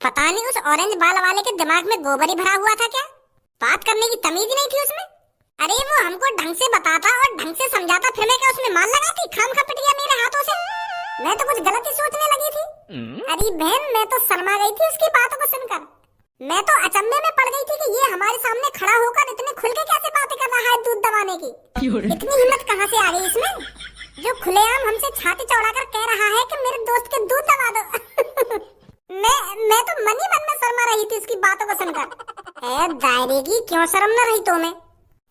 पता नहीं उस ऑरेंज बाल वाले के दिमाग में गोबर ही भरा हुआ था क्या? बात करने की तमीज ही नहीं थी उसमें। अरे वो हमको ढंग से बताता और ढंग से समझाता, फिर मैं क्या उसमें मार लगाती? खाम खा पिट गया मेरे हाथों से। मैं तो कुछ गलत ही सोचने लगी थी। अरे बहन, मैं तो शर्मा गई थी उसकी बातों को सुनकर। मैं तो अचंभे में पड़ गई थी कि ये हमारे सामने खड़ा होकर इतने खुल के कैसे बातें कर रहा है दूध दबाने की। इतनी हिम्मत कहाँ से आ गई इसमें, जो खुलेआम हमसे छाती चौड़ाकर कह रहा है कि मेरे दोस्त के दूध दबा दो। मैं तो मन ही मन में शर्मा रही थी उसकी बातों को सुनकर। ए दायरे की, क्यों शर्म न रही तुम्हें?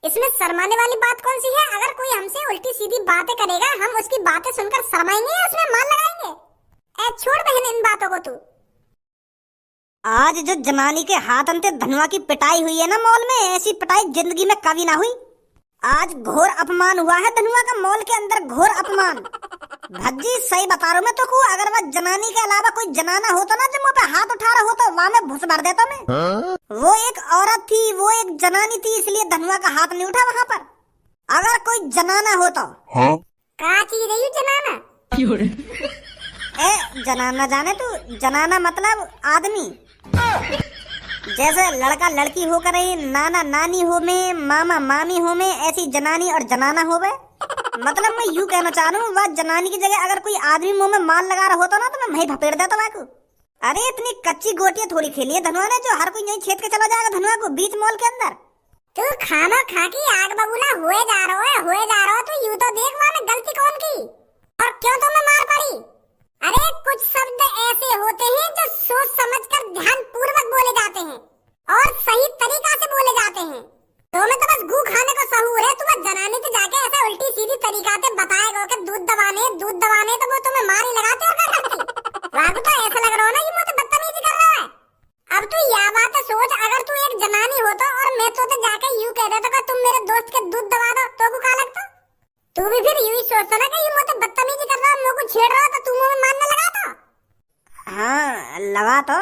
इसमें शर्माने वाली बात कौन सी है? अगर कोई हमसे उल्टी सीधी बातें करेगा, हम उसकी बातें सुनकर शर्माएंगे या उसमें मान लगाएंगे? ए छोड़ बहन इन बातों को तू। आज जो जनानी के हाथ अंते धनवा की पिटाई हुई है ना मॉल में, ऐसी पिटाई जिंदगी में कभी ना हुई। आज घोर अपमान हुआ है धनुआ का मॉल के अंदर, घोर अपमान। भज्जी सही बता रहा हूँ मैं तो को, अगर वह जनानी के अलावा कोई जनाना होता ना जो मुँह पे हाथ उठा रहा होता, वहाँ में भूस भर देता मैं। वो एक औरत थी, वो एक जनानी थी, इसलिए धनुआ का हाथ नहीं उठा वहाँ पर। अगर कोई जनाना होता। क्या चीज रही जनाना? ए जनाना जाने तू, जनाना मतलब आदमी। जैसे लड़का लड़की होकर नाना नानी हो में, मामा मामी हो में, ऐसी जनानी और जनाना हो में। मतलब मैं यूं कहना चाह रहा हूँ, वह जनानी की जगह अगर कोई आदमी मुंह में माल लगा रहा होता ना तो मैं वहीं भपेड़ देता वहाँ को। अरे इतनी कच्ची गोटियां थोड़ी खेली है धनुआ ने जो हर कोई यहीं छेद के चला जाएगा धनुआ को बीच मॉल के अंदर। तू खाना खा की आग बबूला हुए जा रहा हो तो यूं तो देख वहाँ में गलती कौन की और क्यों तुम्हें मार पड़ी? अरे कुछ शब्द ऐसे होते हैं जो सोच समझकर ध्यान पूर्वक बोले जाते हैं और सही तरीका से बोले जाते हैं। तुम्हें तो बस गू खाने को सहूर है। तुम्हें जनानी को जाके ऐसा उल्टी सीधी तरीका से बताएगा कि दूध दबाने तो वो तुम्हें मार ही लगाते और क्या करती? वाकई तो ऐसा लग रहा हो ना कि मुझे बदतमीजी कर रहा है। अब तू यह बात सोच, अगर तू एक जनानी होता और मैं तो जाके यूं कह देता कि तुम मेरे दोस्त के दूध दबा दो तो को क्या लगता? तू भी फिर यूं ही सोचता ना कि ये मुझे बदतमीजी कर रहा है, मुझे छेड़ रहा है, तो तू मुझे मारने लगा था। हाँ लगा तो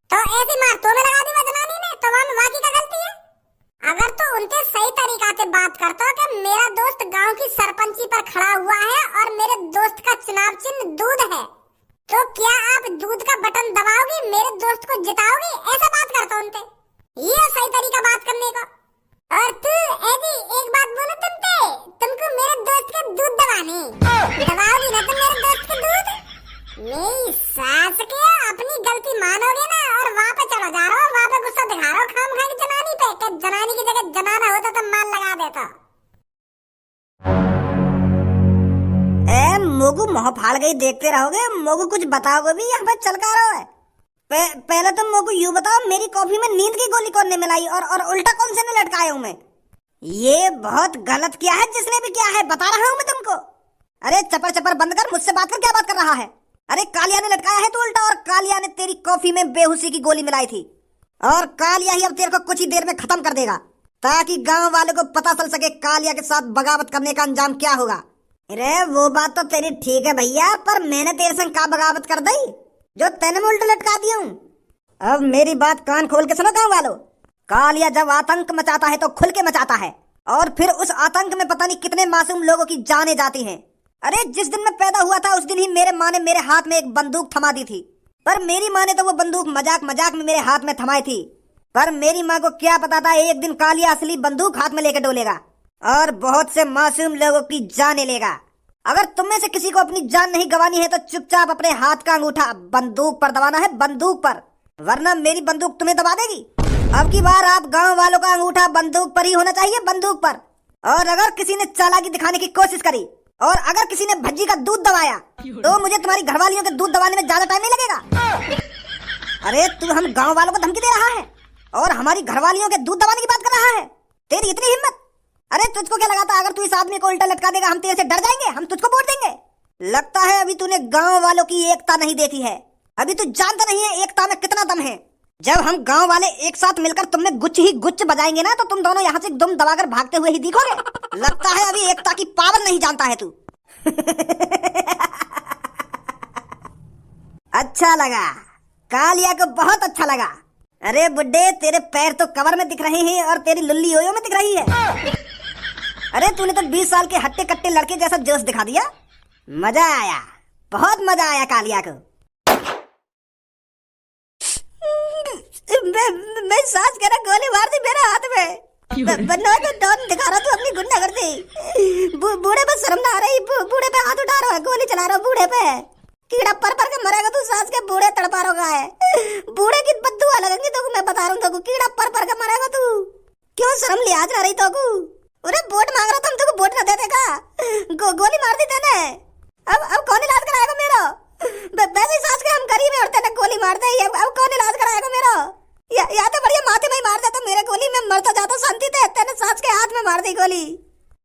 ऐसी मार तो मैं लगा दी जनानी ने, तो वहाँ वाकई का गलती है। अगर तो उनसे सही तरीका से बात करता कि मेरा दोस्त गांव की सरपंची पर खड़ा हुआ है और मेरे दोस्त का चुनाव चिन्ह दूध है, तो क्या आप दूध का बटन दबाओगी, मेरे दोस्त को जिताओगी? ऐसा बात करता उनसे, ये सही तरीका बात करने का। और तू एजी एक बात बोलो, तुमको मेरे दोस्त के दूध दबाओगी ना तुम मेरे दोस्त के दूध? नहीं सास के अपनी गलती मानोगे ना और वहाँ पे चला जा रहा हो, वहाँ पे गुस्सा दिखा रहा हो खाम खा की जनानी पे, कि जनानी की जगह जनाना होता तो माल लगा देता। मोगू मोह फाड़ गई देखते रहोगे। मोगू कुछ बताओगे भी यहाँ पे चल का रहा है। पहले तो मोगू यूं बताओ, मेरी कॉफी में नींद की गोली कौन ने मिलाई और उल्टा कौन से ने लटकाया हूँ मैं? ये बहुत गलत किया है जिसने भी किया है, बता रहा हूँ मैं तुमको। अरे चपर चपर बंद कर, मुझसे बात कर, क्या बात कर रहा है? अरे कालिया ने लटकाया है तो उल्टा, और कालिया ने तेरी कॉफी में बेहोशी की गोली मिलाई थी और कालिया ही अब तेरे को कुछ ही देर में खत्म कर देगा ताकि गांव वाले को पता चल सके कालिया के साथ बगावत करने का अंजाम क्या होगा। अरे वो बात तो तेरी ठीक है भैया, पर मैंने तेरे संग का बगावत कर दी जो तेने में उल्टा लटका दिया हूँ। अब मेरी बात कान खोल के सुनो गाँव वालों, कालिया जब आतंक मचाता है तो खुल के मचाता है और फिर उस आतंक में पता नहीं कितने मासूम लोगों की जानें जाती हैं। अरे जिस दिन मैं पैदा हुआ था उस दिन ही मेरे माँ ने मेरे हाथ में एक बंदूक थमा दी थी, पर मेरी माँ ने तो वो बंदूक मजाक मजाक में मेरे हाथ में थमाई थी। पर मेरी माँ को क्या पता था एक दिन कालिया असली बंदूक हाथ में लेकर डोलेगा और बहुत से मासूम लोगों की जानें लेगा। अगर तुम में से किसी को अपनी जान नहीं गंवानी है तो चुपचाप अपने हाथ का अंगूठा बंदूक पर दबाना है, बंदूक पर, वरना मेरी बंदूक तुम्हें दबा देगी। अब की बार आप गांव वालों का अंगूठा बंदूक पर ही होना चाहिए, बंदूक पर। और अगर किसी ने चालाकी दिखाने की कोशिश करी और अगर किसी ने भज्जी का दूध दबाया तो मुझे तुम्हारी घरवालियों के दूध दबाने में ज्यादा टाइम नहीं लगेगा। अरे तू हम गांव वालों को धमकी दे रहा है और हमारी घरवालियों के दूध दबाने की बात कर रहा है? तेरी इतनी हिम्मत? अरे तुझको क्या लगा था अगर तू इस आदमी को उल्टा लटका देगा हम तेरे से डर जाएंगे, हम तुझको वोट देंगे? लगता है अभी तूने गांव वालों की एकता नहीं देखी है, अभी तू जानता नहीं है एकता में कितना दम है। जब हम गांव वाले एक साथ मिलकर तुम में गुच्छ ही गुच्छ बजाएंगे ना तो तुम दोनों यहाँ से दुम दबाकर भागते हुए ही दिखोगे। लगता है अभी एकता की पावर नहीं जानता है तू। अच्छा लगा, कालिया को बहुत अच्छा लगा। अरे बुड्ढे तेरे पैर तो कवर में दिख रहे हैं और तेरी लुल्ली ओयो में दिख रही है। अरे तूने तो 20 साल के हट्टे कट्टे लड़के जैसा जोश दिखा दिया। मजा आया, बहुत मजा आया कालिया को। मैं सांस कह रहा गोली मार दी मेरे हाथ में। बनना तो डॉन दिखा रहा तू अपनी गुंडागर्दी। बूढ़े पे शर्म ना आ रही, बूढ़े पे हाथ उठा रहा है, गोली चला रहा बूढ़े पे। कीड़ा पर के मरेगा तू, सांस के बूढ़े तड़पा रहा है। बूढ़े की बद्दुआ लगेंगी तो मैं बता रहा हूँ, कीड़ा पर के मरेगा तू। क्यों शर्म लिहाज ना रही तो को? अरे वोट मांग रहा था, हम तुमको वोट ना दे देगा। गोली मार दी तेने। अब कौन इलाज कराएगा मेरा? वैसे सांस के हम गरीब हैं और तेने गोली मार दी। अब कौन इलाज कराएगा मेरा? या तो बढ़िया माथे में ही मार देता मेरे गोली, में मरता जाता शांति से। तेने सांस के हाथ में मार दी गोली।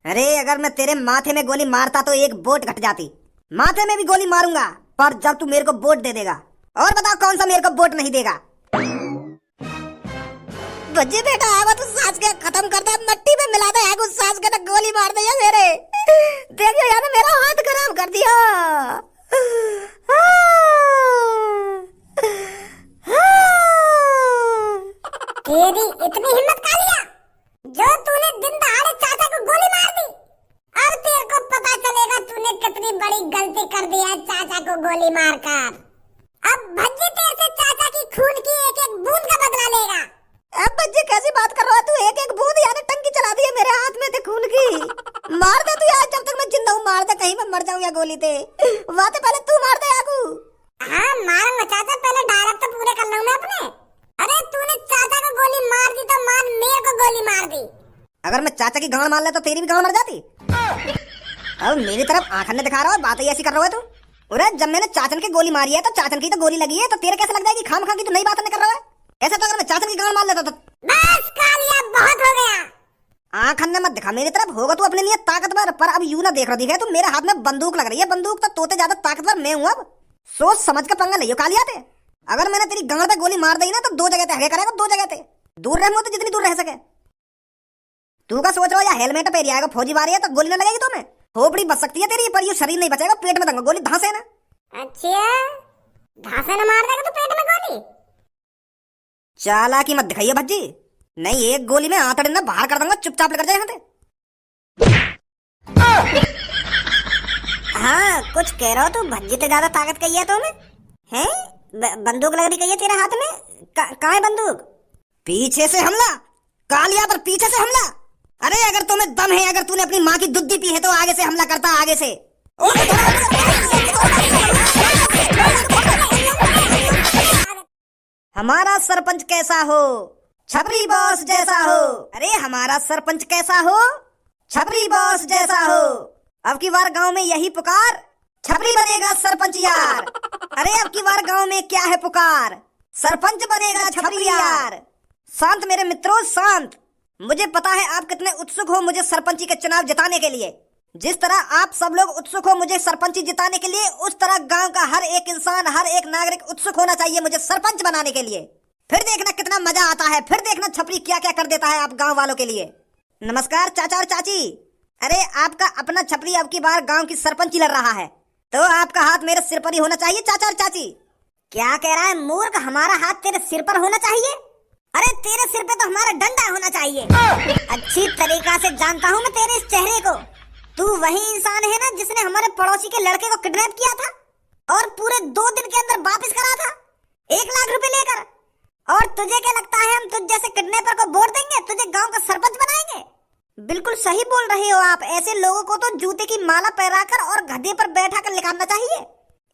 अरे अगर मैं तेरे माथे में गोली मारता तो एक वोट घट जाती। माथे में भी गोली मारूंगा, पर जब तू मेरे को वोट दे देगा। और बताओ कौन सा मेरे को वोट नहीं देगा? बच्चे बेटा आवा तू सांस के खत्म कर दे, मट्टी में मिला दे। उस सांस के ना गोली मार दे मेरे। देखियो यार मेरा हाथ खराब कर दिया। तेरी इतनी हिम्मत कालिया, जो तूने दिन दहाड़े चाचा को गोली मार दी। अब तेरे को पता चलेगा तूने कितनी बड़ी गलती कर दी है चाचा को गोली मारकर। अब भज्जी तेरे से चाचा की खून की एक एक बूंद का बदला लेगा। अब भज्जी कैसी बात कर रहा है तू? एक एक बूंद यानी टंकी चला दी है मेरे हाथ में ते खून की। मार दे तू यार, जब तक मैं जिंदा हूँ मार दे, कहीं मैं मर जाऊँ या गोली ते। वहाँ तो पहले तू मार दे आगू। हाँ मारूंगा चाचा, पहले डायलॉग तो पूरे कर लूँ मैं अपने। अरे तूने चाचा को गोली मार दी तो मान मेरे को गोली मार दी। अगर मैं चाचा की गांड मार ले तो तेरी भी गांड मर जाती। अब मेरी तरफ आंख ने दिखा रहा है, बात ऐसी कर रहा है तू। अरे जब मैंने चाचन की गोली मारी है तो चाचन की तो गोली लगी है, तो तेरे कैसे लग जाएगी? खाम खा की तो नई बात नहीं कर रहा है। ऐसा तो अगर मैं चाचन की गांड मार लेता तो। बस कालिया बहुत हो गया। आंख ने मत दिखा मेरी तरफ। होगा तू अपने लिए ताकतवर, पर अब यूं ना देख रही है तू। मेरे हाथ में बंदूक लग रही है, बंदूक तो तोते ज्यादा ताकतवर मैं हूँ। अब सोच समझ के पंगा लियो कालिया पे। अगर मैंने तेरी गांड पे गोली मार दी ना तो दो जगह पे हगे करेगा, दो जगह पे दूर रह तो जितनी दूर रह सके। तू का सोच रहा या हेलमेट पे आएगा फौजी मारी है तो गोली ना लगेगी तुम्हें? खोपड़ी बच सकती है तेरी, पर ये शरीर नहीं बचेगा। पेट में दूंगा गोली धांसे ना। अच्छा धांसे ना मार देगा तो पेट में गोली? चालाकी मत दिखाइए भज्जी, नहीं एक गोली में आंतड़े ना बाहर कर दूंगा। चुपचाप लेकर जाए यहाँ से। हाँ कुछ कह रहा हो तू? भज्जी से ज्यादा ताकत कही है तुम्हें? हैं? बंदूक लग रही कही है तेरे हाथ में? कहाँ है बंदूक? पीछे से हमला कालिया पर, पीछे से हमला। अरे अगर तुम्हें दम है, अगर तूने अपनी माँ की दूध पी है तो आगे से हमला करता, आगे से। हमारा सरपंच कैसा हो? छपरी बॉस जैसा हो। अरे हमारा सरपंच कैसा हो? छपरी बॉस जैसा हो। अब की बार गांव में यही पुकार, छपरी बनेगा सरपंच यार। अरे अब की बार गांव में क्या है पुकार, सरपंच बनेगा छपरी यार। शांत मेरे मित्रों शांत। मुझे पता है आप कितने उत्सुक हो मुझे सरपंची के चुनाव जिताने के लिए। जिस तरह आप सब लोग उत्सुक हो मुझे सरपंची जिताने के लिए, उस तरह गांव का हर एक इंसान, हर एक नागरिक उत्सुक होना चाहिए मुझे सरपंच बनाने के लिए। फिर देखना कितना मजा आता है, फिर देखना छपरी क्या क्या कर देता है आप गांव वालों के लिए। नमस्कार चाचा और चाची। अरे आपका अपना छपरी अब की बार गांव की सरपंची लड़ रहा है, तो आपका हाथ मेरे सिर पर ही होना चाहिए चाचा और चाची। क्या कह रहा है मूर्ख? हमारा हाथ तेरे सिर पर होना चाहिए? अरे तेरे सिर पे तो हमारा डंडा होना चाहिए। अच्छी तरीका से जानता हूँ मैं तेरे इस चेहरे को। तू वही इंसान है ना जिसने हमारे पड़ोसी के लड़के को किडनैप किया था और पूरे 2 दिन के अंदर वापस करा था 1 लाख रुपए लेकर। और तुझे क्या लगता है हम तुझ जैसे किडनैपर को वोट देंगे, तुझे गांव का सरपंच बनाएंगे? बिल्कुल सही बोल रहे हो आप। ऐसे लोगों को तो जूते की माला पहनाकर और गधे पर बैठा कर निकालना चाहिए।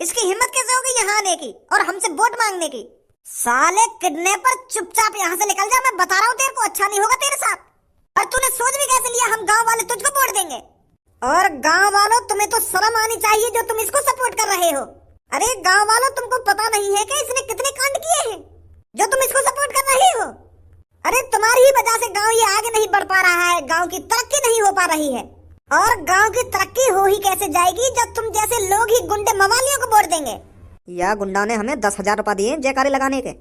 इसकी हिम्मत कैसे होगी यहाँ आने की और हमसे वोट मांगने की? साले किडनैपर चुपचाप यहाँ से निकल जा, मैं बता रहा हूँ तेरे को अच्छा नहीं होगा तेरे साथ। और तूने सोच भी कैसे लिया हम गांव वाले तुझको वोट देंगे? और गांव वालों तुम्हें तो शर्म आनी चाहिए जो तुम इसको सपोर्ट कर रहे हो। अरे गांव वालों तुमको पता नहीं है कि इसने कितने कांड किए हैं जो तुम इसको सपोर्ट कर रहे हो? अरे तुम्हारी ही वजह से गांव ये आगे नहीं बढ़ पा रहा है, गांव की तरक्की नहीं हो पा रही है। और गांव की तरक्की हो ही कैसे जाएगी जब तुम जैसे लोग ही गुंडे मवालियों को वोट देंगे। या गुंडा ने हमें 10,000 रुपए दिए जयकारे लगाने के,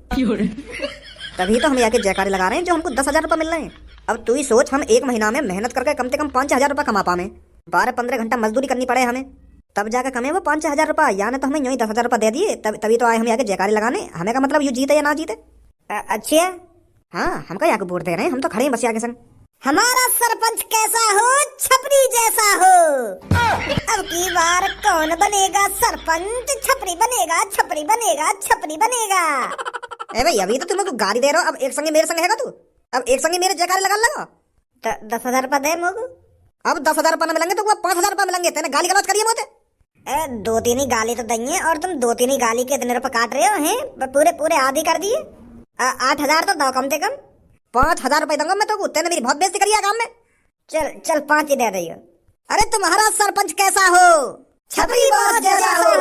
तभी तो हम यहाँ के जयकारे लगा रहे हैं जो हमको 10,000 रुपए मिल रहे हैं। अब तू ही सोच, हम 1 महीना में मेहनत करके कम से कम 5,000 रुपए कमा पाए। 12-15 घंटा मजदूरी करनी पड़े हमें, तब जाकर कमे वो 5,000 रुपए। यानी तो हमें यूं ही 10,000 रुपए दे दिए, तभी तो आए हम यहाँ के जयकारे लगाने। हमें का मतलब यू जीते या ना जीते। अच्छा हाँ, हमका यहाँ को वोट दे रहे हैं, हम तो खड़े हैं बस यहाँ के संग। हमारा सरपंच कैसा हो? छपरी जैसा हो। अब की बार कौन बनेगा सरपंच? छपरी बनेगा, छपरी बनेगा, छपरी बनेगा। ए भाई अभी तो तुम मेरे को गाली दे रहे हो, अब एक संगे मेरे संग हैगा तू, अब एक संगे मेरे जयकारे लगा लगा। 10,000 रुपया दे मोगू। अब 10,000 रुपये मिलेंगे तो 5,000 रुपये मिलेंगे, तेने गाली गलौज करिए मोते। दो तीन ही गाली तो दइए, और तुम दो तीन ही गाली के इतने रुपए काट रहे हो हैं, पूरे पूरे आधी कर दिए। 8,000 तो दो कम से कम। 5,000 रुपये दूंगा मैं तो, तेने मेरी बहुत बेइज्जती करी है काम में। चल चल 5 ही दे दियो। अरे तुम्हारा सरपंच कैसा हो, छतरी बॉस जैसा हो।